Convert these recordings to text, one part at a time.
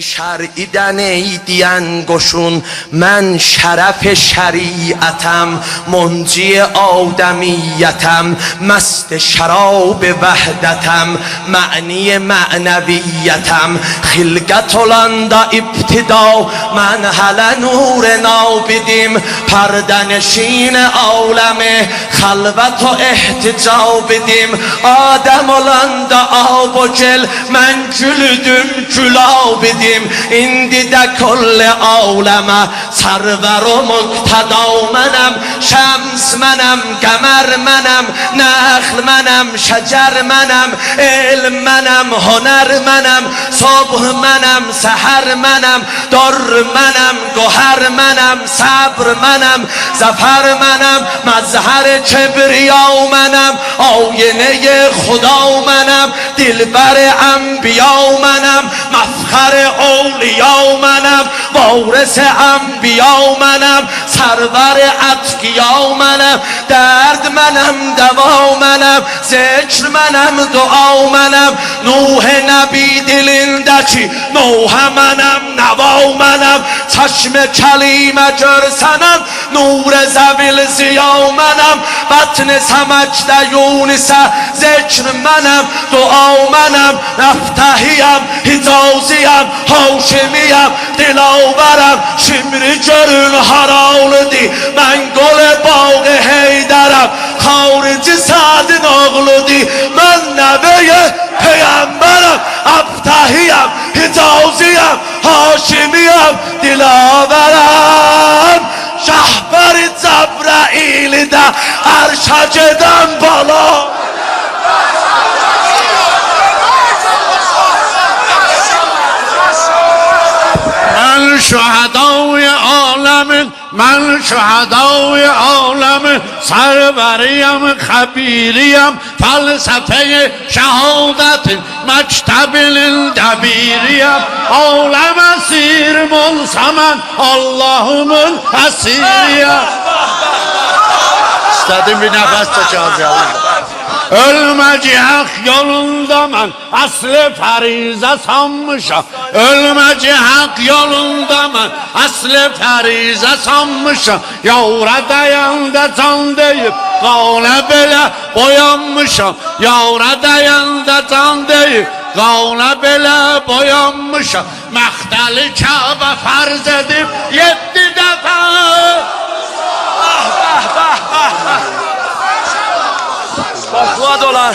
شرعیدن ایدی انگشون من شرف شریعتم، منجی آدمیتم، مست شراب وحدتم، معنی معنویتم، خلقت الاندا ابتدا من هل نور نابدیم، پردنشین عالم خلوت و احتجاب دیم، آدم الاندا آب و گل من جلدم جلاب دیم، این دیده کل عالم سرور و مقتدا منم، شمس منم، قمر منم، نخل منم، شجر منم، علم منم، هنر منم، صبح منم، سحر منم، در منم، گوهر منم، صبر منم، ظفر منم، مظهر کبریا منم، آینه خدا منم، دلبر انبیا منم، مفخر اولیا منم، وارث انبیا منم، سرور اتقیا منم، درد منم، دوا منم، ذکر منم، دعا منم، نوح نبی دلندکی نوح منم، نوا منم، چشم کلیم جرسنم، نور زویل زیا منم، بطن سمک دیونسه ذکر منم، دعا منم، نفتحیم، حجازیم، هاشمیم، دلاورم، شمری جرون حرال دی، من گل باغ حیدرم، خارجی سعد ناغل دی، من نوه پیامبرم، ابتحیم، حجازیم، هاشمیم، دلاورم، شهبر جبرائیل ده ارشجدم بالا. من شهدای عالم، من شهدای عالم، سروریم، خبیریم، فلسفه شهادت مکتب دبیریم، عالم اسیر منصمن، اللهم اسیریم. İstediğim bir nefes çekeceğim. Ölmeyecek yolunda ben aslı farize sanmışam, ölmeyecek yolunda ben aslı farize sanmışam, yavra dayandı can deyip kavle bile boyanmışam, yavra dayandı can deyip kavle bile boyanmışam, mehteli Kabe farz edip 7 defa. با دلار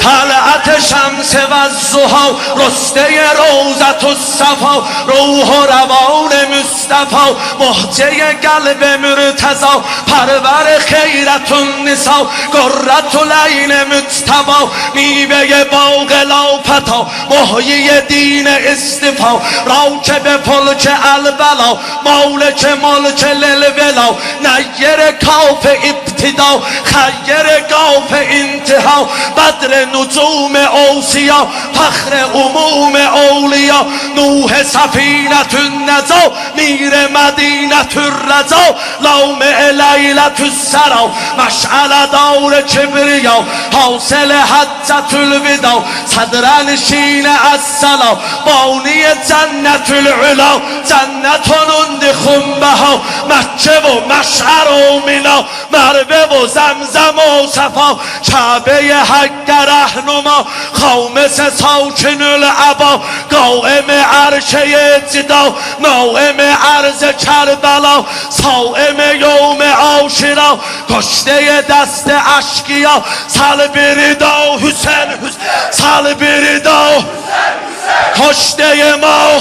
طلعت شمس و الضحی، رسته روضة الصفا، روح و روان مصطفی، مهجه قلب مرتضی، پرور خیرت النسا، قرة العین مجتبی، میوه باغ لافتا، محیی دین اصطفا، راکب فلک البلا، مالک ملک للولا، نیر کاف ابتدا، خیر کاف انتها، بدر نجوم اوصیا، فخر عموم اولیا، نوح سفینة النجا، میر مدینة الرجا، لامع لیلة السرا، مشعل دار کبریا، حاصل حجة الوداع، صدرنشین الصلا، بانی جنت العلا، جنت اند خنبها، مکه و مشعر و مینا، مروه و زمزم و صفا، کعبه حق رهنما، خامس ساکن العبا، قائم عرشه جدا، نائم عرض کربلا، صائم یوم عاشورا، کشته دست اشقیا، سال بردا حسین، سال بردا کشته ما،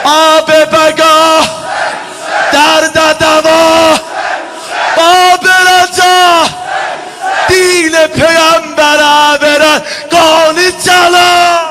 آب بگاه درد دوا، باب رجا دین پیامبر برن قانی جلا.